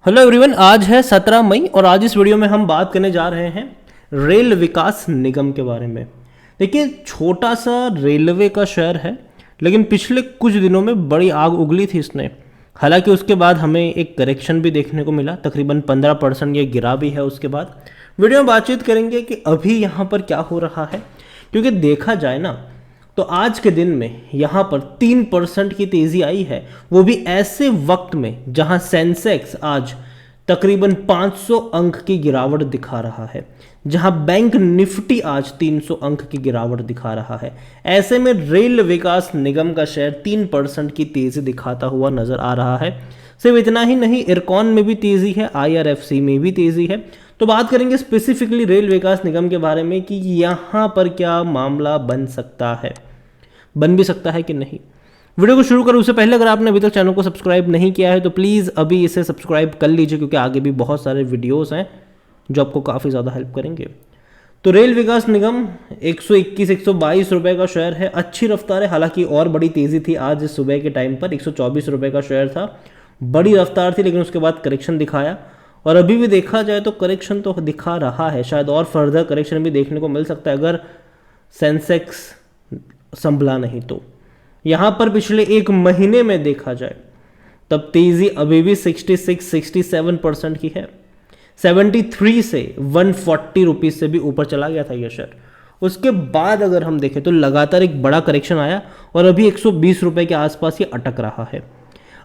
Hello everyone, आज है 17 मई और आज इस वीडियो में हम बात करने जा रहे हैं रेल विकास निगम के बारे में। देखिए, छोटा सा रेलवे का शेयर है, लेकिन पिछले कुछ दिनों में बड़ी आग उगली थी इसने। हालांकि उसके बाद हमें एक करेक्शन भी देखने को मिला, तकरीबन 15% ये गिरा भी है। उसके बाद वीडियो में बातचीत करेंगे कि अभी यहाँ पर क्या हो रहा है, क्योंकि देखा जाए ना तो आज के दिन में यहाँ पर 3% की तेज़ी आई है, वो भी ऐसे वक्त में जहाँ सेंसेक्स आज तकरीबन 500 अंक की गिरावट दिखा रहा है, जहाँ बैंक निफ्टी आज 300 अंक की गिरावट दिखा रहा है। ऐसे में रेल विकास निगम का शेयर 3% की तेज़ी दिखाता हुआ नजर आ रहा है। सिर्फ इतना ही नहीं, इरकॉन में भी तेज़ी है, IRFC में भी तेज़ी है। तो बात करेंगे स्पेसिफिकली रेल विकास निगम के बारे में कि यहाँ पर क्या मामला बन सकता है, बन भी सकता है कि नहीं। वीडियो को शुरू करूँ उससे पहले अगर आपने अभी तक चैनल को सब्सक्राइब नहीं किया है तो प्लीज़ अभी इसे सब्सक्राइब कर लीजिए, क्योंकि आगे भी बहुत सारे वीडियोस हैं जो आपको काफ़ी ज़्यादा हेल्प करेंगे। तो रेल विकास निगम 121-122 रुपये का शेयर है, अच्छी रफ्तार है। हालांकि और बड़ी तेज़ी थी आज सुबह के टाइम पर, 124 रुपये का शेयर था, बड़ी रफ्तार थी, लेकिन उसके बाद करेक्शन दिखाया। और अभी भी देखा जाए तो करेक्शन तो दिखा रहा है, शायद और फर्दर करेक्शन भी देखने को मिल सकता है अगर सेंसेक्स संभला नहीं तो। यहाँ पर पिछले एक महीने में देखा जाए तब तेज़ी अभी भी 66-67% की है। 73 से 140 रुपीज़ से भी ऊपर चला गया था यह शेयर। उसके बाद अगर हम देखें तो लगातार एक बड़ा करेक्शन आया और अभी 120 रुपये के आसपास ये अटक रहा है।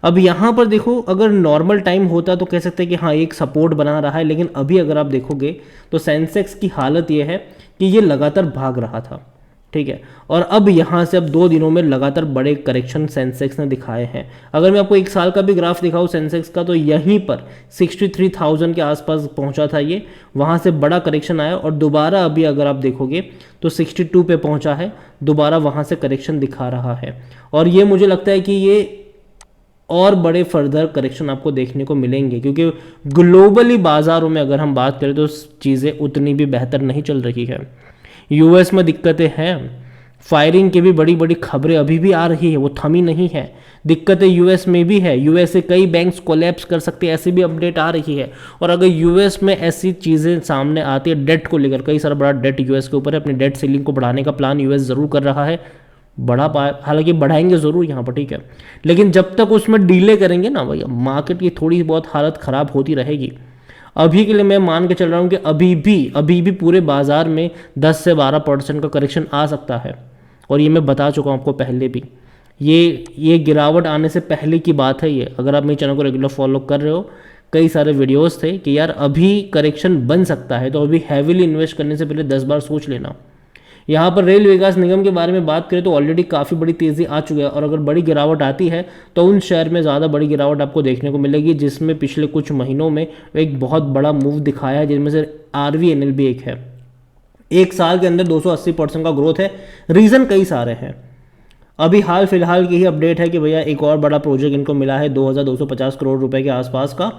अब यहाँ पर देखो, अगर नॉर्मल टाइम होता तो कह सकते हैं कि हाँ एक सपोर्ट बना रहा है, लेकिन अभी अगर आप देखोगे तो सेंसेक्स की हालत ये है कि ये लगातार भाग रहा था, ठीक है। और अब यहाँ से अब 2 दिनों में लगातार बड़े करेक्शन सेंसेक्स ने दिखाए हैं। अगर मैं आपको एक साल का भी ग्राफ दिखाऊँ सेंसेक्स का, तो यहीं पर 63,000 के आसपास पहुँचा था ये, वहाँ से बड़ा करेक्शन आया और दोबारा अभी अगर आप देखोगे तो 62 पे पहुँचा है, दोबारा वहाँ से करेक्शन दिखा रहा है। और ये मुझे लगता है कि ये और बड़े फर्दर करेक्शन आपको देखने को मिलेंगे, क्योंकि ग्लोबली बाज़ारों में अगर हम बात करें तो चीज़ें उतनी भी बेहतर नहीं चल रही है। US में दिक्कतें हैं, फायरिंग की भी बड़ी बड़ी खबरें अभी भी आ रही है, वो थमी नहीं है। दिक्कतें US में भी है, US से कई बैंक्स कोलैप्स कर सकते हैं, ऐसी भी अपडेट आ रही है। और अगर US में ऐसी चीज़ें सामने आती है, डेट को लेकर कई सारा बड़ा डेट US के ऊपर है, अपनी डेट सीलिंग को बढ़ाने का प्लान US ज़रूर कर रहा है, हालांकि बढ़ाएंगे ज़रूर यहाँ पर, ठीक है। लेकिन जब तक उसमें डीले करेंगे ना भैया, मार्केट की थोड़ी बहुत हालत ख़राब होती रहेगी। अभी के लिए मैं मान के चल रहा हूँ कि अभी भी पूरे बाजार में 10 से 12% का करेक्शन आ सकता है। और ये मैं बता चुका हूँ आपको पहले भी, ये गिरावट आने से पहले की बात है ये। अगर आप मेरे चैनल को रेगुलर फॉलो कर रहे हो, कई सारे वीडियोस थे कि यार अभी करेक्शन बन सकता है, तो अभी हैविली इन्वेस्ट करने से पहले 10 बार सोच लेना। यहाँ पर रेल विकास निगम के बारे में बात करें तो ऑलरेडी काफ़ी बड़ी तेज़ी आ चुकी है, और अगर बड़ी गिरावट आती है तो उन शेयर में ज़्यादा बड़ी गिरावट आपको देखने को मिलेगी, जिसमें पिछले कुछ महीनों में एक बहुत बड़ा मूव दिखाया है, जिनमें से RVNL भी एक है। एक साल के अंदर 280% का ग्रोथ है। रीज़न कई सारे हैं। अभी हाल फिलहाल की ही अपडेट है कि भैया एक और बड़ा प्रोजेक्ट इनको मिला है 2250 करोड़ रुपए के आसपास का।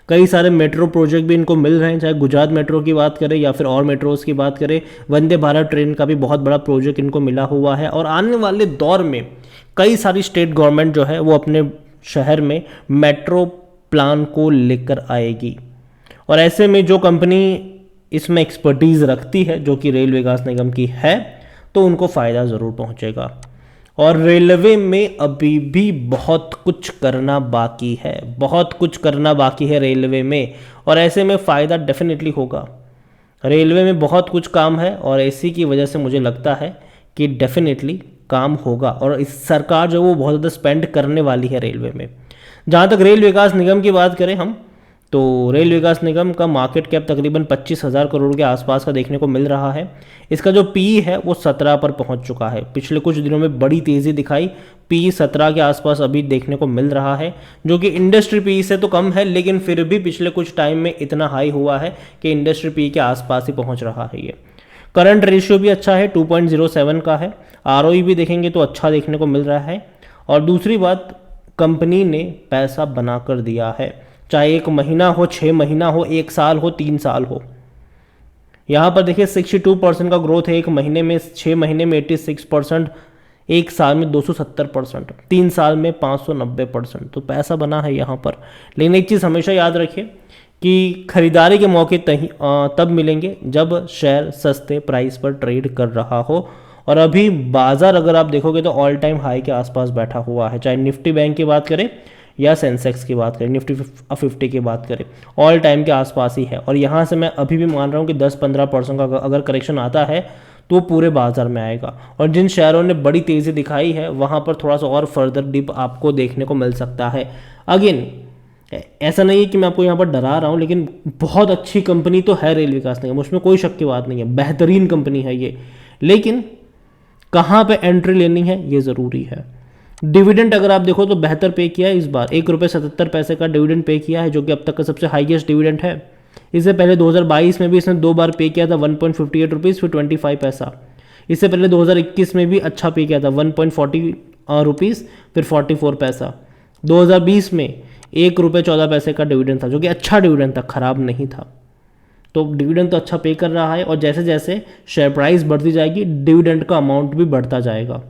कई सारे मेट्रो प्रोजेक्ट भी इनको मिल रहे हैं, चाहे गुजरात मेट्रो की बात करें या फिर और मेट्रोज़ की बात करें। वंदे भारत ट्रेन का भी बहुत बड़ा प्रोजेक्ट इनको मिला हुआ है। और आने वाले दौर में कई सारी स्टेट गवर्नमेंट जो है वो अपने शहर में मेट्रो प्लान को लेकर आएगी। और ऐसे में जो कंपनी इसमें एक्सपर्टीज़ रखती है, जो कि रेल विकास निगम की है, तो उनको फ़ायदा ज़रूर पहुंचेगा। और रेलवे में अभी भी बहुत कुछ करना बाकी है, बहुत कुछ करना बाकी है रेलवे में, और ऐसे में फ़ायदा डेफिनेटली होगा। रेलवे में बहुत कुछ काम है और इसी की वजह से मुझे लगता है कि डेफिनेटली काम होगा। और इस सरकार जो वो बहुत ज़्यादा स्पेंड करने वाली है रेलवे में। जहाँ तक रेल विकास निगम की बात करें हम, तो रेल विकास निगम का मार्केट कैप तकरीबन 25,000 करोड़ के आसपास का देखने को मिल रहा है। इसका जो PE है वो 17 पर पहुंच चुका है। पिछले कुछ दिनों में बड़ी तेज़ी दिखाई, PE 17 के आसपास अभी देखने को मिल रहा है, जो कि इंडस्ट्री PE से तो कम है, लेकिन फिर भी पिछले कुछ टाइम में इतना हाई हुआ है कि इंडस्ट्री PE के आसपास ही पहुँच रहा है ये। करंट रेशियो भी अच्छा है, 2.07 का है। ROE भी देखेंगे तो अच्छा देखने को मिल रहा है। और दूसरी बात, कंपनी ने पैसा बना कर दिया है, चाहे 1 महीना हो, 6 महीना हो, 1 साल हो, 3 साल हो। यहाँ पर देखिए 62% का ग्रोथ है एक महीने में, 6 महीने में 86%। 1 साल में 270%, 3 साल में 590%, तो पैसा बना है यहाँ पर। लेकिन एक चीज़ हमेशा याद रखिए कि खरीदारी के मौके तब मिलेंगे जब शेयर सस्ते प्राइस पर ट्रेड कर रहा हो। और अभी बाज़ार अगर आप देखोगे तो ऑल टाइम हाई के आसपास बैठा हुआ है, चाहे निफ्टी बैंक की बात करें या सेंसेक्स की बात करें, निफ्टी 50 की बात करें, ऑल टाइम के आसपास ही है। और यहाँ से मैं अभी भी मान रहा हूँ कि 10-15% का अगर करेक्शन आता है तो पूरे बाजार में आएगा। और जिन शेयरों ने बड़ी तेज़ी दिखाई है वहाँ पर थोड़ा सा और फर्दर डिप आपको देखने को मिल सकता है। अगेन ऐसा नहीं है कि मैं आपको यहाँ पर डरा रहा हूँ, लेकिन बहुत अच्छी कंपनी तो है रेल विकास निगम, उसमें कोई शक की बात नहीं है, बेहतरीन कंपनी है ये। लेकिन कहाँ पे एंट्री लेनी है ये ज़रूरी है। डिविडेंड अगर आप देखो तो बेहतर पे किया है इस बार, ₹1.77 का डिविडेंड पे किया है, जो कि अब तक का सबसे हाईएस्ट डिविडेंड है। इससे पहले 2022 में भी इसने 2 बार पे किया था, ₹1.58 फिर 25 पैसा। इससे पहले 2021 में भी अच्छा पे किया था, ₹1.40 फिर 44 पैसा। 2020 में ₹1.14 का डिविडेंड था, जो कि अच्छा डिविडेंड था, खराब नहीं था। तो डिविडेंड तो अच्छा पे कर रहा है, और जैसे जैसे शेयर प्राइस बढ़ती जाएगी डिविडेंड का अमाउंट भी बढ़ता जाएगा।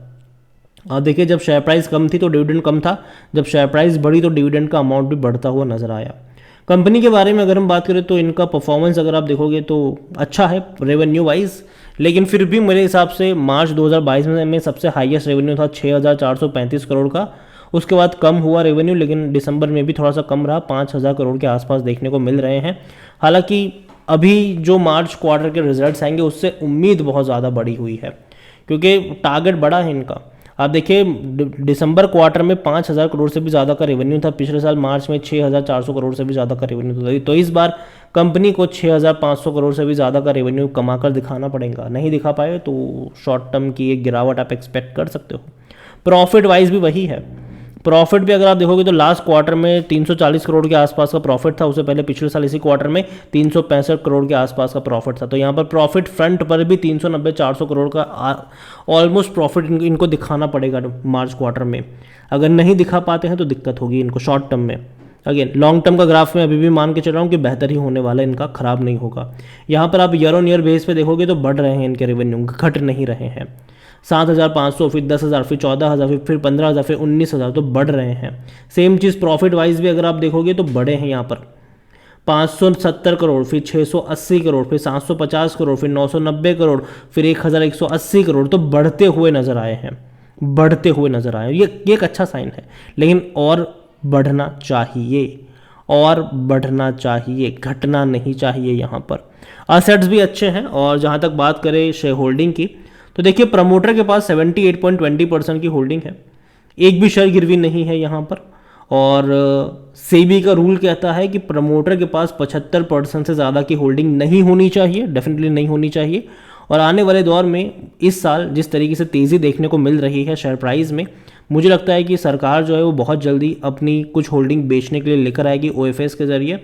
और देखिए, जब शेयर प्राइस कम थी तो डिविडेंड कम था, जब शेयर प्राइस बढ़ी तो डिविडेंड का अमाउंट भी बढ़ता हुआ नजर आया। कंपनी के बारे में अगर हम बात करें तो इनका परफॉर्मेंस अगर आप देखोगे तो अच्छा है रेवेन्यू वाइज, लेकिन फिर भी मेरे हिसाब से मार्च 2022 में सबसे हाईएस्ट रेवेन्यू था 6,435 करोड़ का। उसके बाद कम हुआ रेवेन्यू, लेकिन दिसंबर में भी थोड़ा सा कम रहा, 5,000 करोड़ के आसपास देखने को मिल रहे हैं। हालांकि अभी जो मार्च क्वार्टर के रिजल्ट्स आएंगे उससे उम्मीद बहुत ज़्यादा बढ़ी हुई है, क्योंकि टारगेट बड़ा है इनका। आप देखिए, दिसंबर क्वार्टर में 5,000 करोड़ से भी ज़्यादा का रेवेन्यू था, पिछले साल मार्च में 6,400 करोड़ से भी ज़्यादा का रेवेन्यू था। तो इस बार कंपनी को 6,500 करोड़ से भी ज़्यादा का रेवेन्यू कमाकर दिखाना पड़ेगा। नहीं दिखा पाए तो शॉर्ट टर्म की एक गिरावट आप एक्सपेक्ट कर सकते हो। प्रॉफिट वाइज भी वही है, प्रॉफिट भी अगर आप देखोगे तो लास्ट क्वार्टर में 340 करोड़ के आसपास का प्रॉफिट था, उससे पहले पिछले साल इसी क्वार्टर में 365 करोड़ के आसपास का प्रॉफिट था। तो यहाँ पर प्रॉफिट फ्रंट पर भी 390-400 करोड़ का ऑलमोस्ट प्रॉफिट इनको दिखाना पड़ेगा मार्च क्वार्टर में। अगर नहीं दिखा पाते हैं तो दिक्कत होगी इनको शॉर्ट टर्म में। अगेन लॉन्ग टर्म का ग्राफ में अभी भी मान के चल रहा हूँ कि बेहतर ही होने वाला है इनका, खराब नहीं होगा। यहाँ पर आप ईयर ऑन ईयर बेस पे देखोगे तो बढ़ रहे हैं इनके रेवेन्यू, घट नहीं रहे हैं। 7,500 फिर 10,000 फिर 14,000 फिर 15,000 फिर 19,000, तो बढ़ रहे हैं। सेम चीज़ प्रॉफिट वाइज भी अगर आप देखोगे तो बड़े हैं यहाँ पर, 570 करोड़ फिर 680 करोड़ फिर 750 करोड़ फिर 990 करोड़ फिर 1,180 करोड़, तो बढ़ते हुए नजर आए हैं, बढ़ते हुए नजर आए। ये एक अच्छा साइन है, लेकिन और बढ़ना चाहिए, और बढ़ना चाहिए, घटना नहीं चाहिए। यहाँ पर असेट्स भी अच्छे हैं। और जहाँ तक बात करें शेयर होल्डिंग की, तो देखिए प्रमोटर के पास 78.20% की होल्डिंग है, एक भी शेयर गिरवी नहीं है यहाँ पर। और सेबी का रूल कहता है कि प्रमोटर के पास 75% से ज़्यादा की होल्डिंग नहीं होनी चाहिए, डेफिनेटली नहीं होनी चाहिए। और आने वाले दौर में इस साल जिस तरीके से तेज़ी देखने को मिल रही है शेयर प्राइस में, मुझे लगता है कि सरकार जो है वो बहुत जल्दी अपनी कुछ होल्डिंग बेचने के लिए लेकर आएगी OFS के ज़रिए,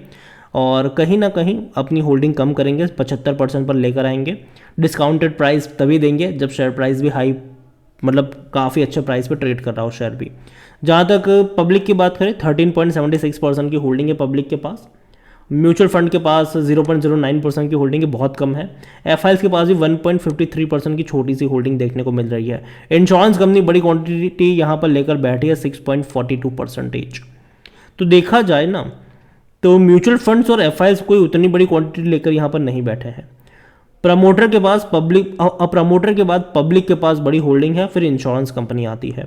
और कहीं ना कहीं अपनी होल्डिंग कम करेंगे, 75% पर लेकर आएंगे। डिस्काउंटेड प्राइस तभी देंगे जब शेयर प्राइस भी हाई, मतलब काफ़ी अच्छे प्राइस पे ट्रेड कर रहा हो शेयर भी। जहाँ तक पब्लिक की बात करें, 13.76% की होल्डिंग है पब्लिक के पास। म्यूचुअल फंड के पास 0.09% की होल्डिंग है, बहुत कम है। FIs के पास भी 1.53% की छोटी सी होल्डिंग देखने को मिल रही है। इंश्योरेंस कंपनी बड़ी क्वांटिटी यहाँ पर लेकर बैठी है, 6.42%। तो देखा जाए ना तो म्यूचुअल फंड्स और FIs कोई उतनी बड़ी क्वांटिटी लेकर यहाँ पर नहीं बैठे हैं। प्रमोटर के पास प्रमोटर के बाद पब्लिक के पास बड़ी होल्डिंग है, फिर इंश्योरेंस कंपनी आती है।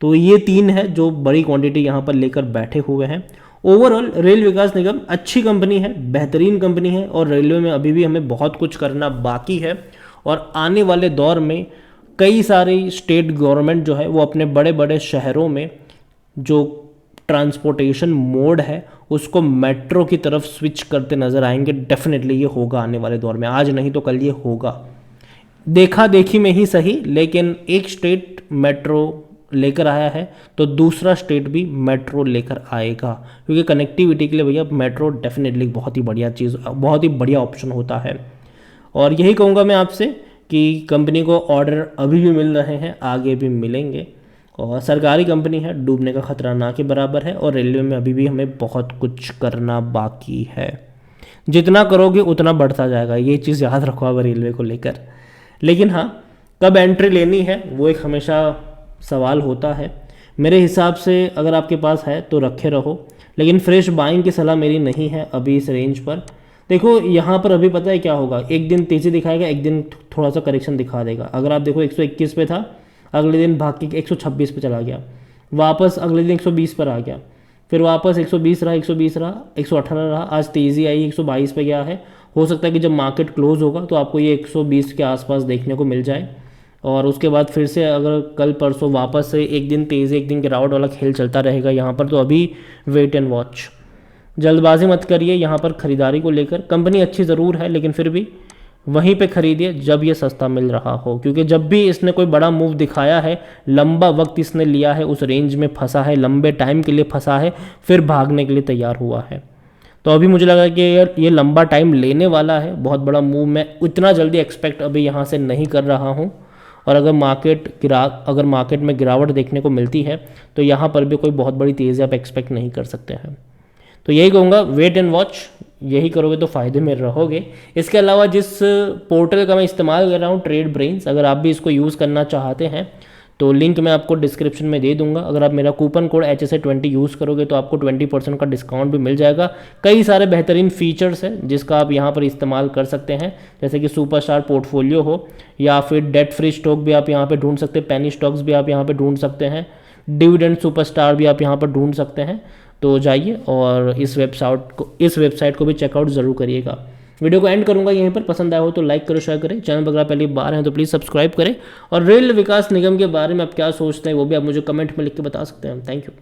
तो ये तीन है जो बड़ी क्वांटिटी यहाँ पर लेकर बैठे हुए हैं। ओवरऑल रेल विकास निगम अच्छी कंपनी है, बेहतरीन कंपनी है, और रेलवे में अभी भी हमें बहुत कुछ करना बाकी है। और आने वाले दौर में कई सारी स्टेट गवर्नमेंट जो है वो अपने बड़े बड़े शहरों में जो ट्रांसपोर्टेशन मोड है उसको मेट्रो की तरफ स्विच करते नजर आएंगे। डेफिनेटली ये होगा आने वाले दौर में, आज नहीं तो कल ये होगा। देखा देखी में ही सही, लेकिन एक स्टेट मेट्रो लेकर आया है तो दूसरा स्टेट भी मेट्रो लेकर आएगा, क्योंकि कनेक्टिविटी के लिए भैया मेट्रो डेफिनेटली बहुत ही बढ़िया चीज़, बहुत ही बढ़िया ऑप्शन होता है। और यही कहूँगा मैं आपसे कि कंपनी को ऑर्डर अभी भी मिल रहे हैं, आगे भी मिलेंगे, और सरकारी कंपनी है, डूबने का खतरा ना के बराबर है। और रेलवे में अभी भी हमें बहुत कुछ करना बाकी है, जितना करोगे उतना बढ़ता जाएगा, ये चीज़ याद रखो अब रेलवे को लेकर। लेकिन हाँ, कब एंट्री लेनी है वो एक हमेशा सवाल होता है। मेरे हिसाब से अगर आपके पास है तो रखे रहो, लेकिन फ्रेश बाइंग की सलाह मेरी नहीं है अभी इस रेंज पर। देखो यहाँ पर अभी पता है क्या होगा, एक दिन तेज़ी दिखाएगा, एक दिन थोड़ा सा करेक्शन दिखा देगा। अगर आप देखो 121 पे था, अगले दिन भाग के 126 पे चला गया, वापस अगले दिन 120 पर आ गया, फिर वापस 120 रहा, 120 रहा, 118 रहा, आज तेज़ी आई 122 पे गया है। हो सकता है कि जब मार्केट क्लोज होगा तो आपको ये 120 के आसपास देखने को मिल जाए, और उसके बाद फिर से अगर कल परसों वापस से एक दिन तेज़ी एक दिन गिरावट वाला खेल चलता रहेगा यहाँ पर, तो अभी वेट एंड वॉच, जल्दबाजी मत करिए यहाँ पर खरीदारी को लेकर। कंपनी अच्छी ज़रूर है, लेकिन फिर भी वहीं पे खरीदिए जब ये सस्ता मिल रहा हो, क्योंकि जब भी इसने कोई बड़ा मूव दिखाया है, लंबा वक्त इसने लिया है, उस रेंज में फंसा है, लंबे टाइम के लिए फंसा है, फिर भागने के लिए तैयार हुआ है। तो अभी मुझे लगा कि यार ये लंबा टाइम लेने वाला है, बहुत बड़ा मूव मैं इतना जल्दी एक्सपेक्ट अभी यहाँ से नहीं कर रहा हूँ। और अगर मार्केट में गिरावट देखने को मिलती है तो यहाँ पर भी कोई बहुत बड़ी तेज़ी आप एक्सपेक्ट नहीं कर सकते हैं। तो यही कहूँगा, वेट एंड वॉच, यही करोगे तो फ़ायदे में रहोगे। इसके अलावा जिस पोर्टल का मैं इस्तेमाल कर रहा हूँ, ट्रेड ब्रेन्स, अगर आप भी इसको यूज़ करना चाहते हैं तो लिंक मैं आपको डिस्क्रिप्शन में दे दूंगा। अगर आप मेरा कूपन कोड HSA20 यूज़ करोगे तो आपको 20% का डिस्काउंट भी मिल जाएगा। कई सारे बेहतरीन फीचर्स हैं जिसका आप यहाँ पर इस्तेमाल कर सकते हैं, जैसे कि सुपरस्टार पोर्टफोलियो हो, या फिर डेट फ्री स्टॉक भी आप यहाँ पर ढूंढ सकते हैं, पेनी स्टॉक्स भी आप यहाँ पर ढूंढ सकते हैं, डिविडेंड सुपरस्टार भी आप यहाँ पर ढूंढ सकते हैं। तो जाइए और इस वेबसाइट को भी चेकआउट ज़रूर करिएगा। वीडियो को एंड करूंगा यहीं पर। पसंद आया हो तो लाइक करो, शेयर करें। चैनल पर अगर आप पहली बार हैं तो प्लीज़ सब्सक्राइब करें, और रेल विकास निगम के बारे में आप क्या सोचते हैं वो भी आप मुझे कमेंट में लिख के बता सकते हैं। Thank you.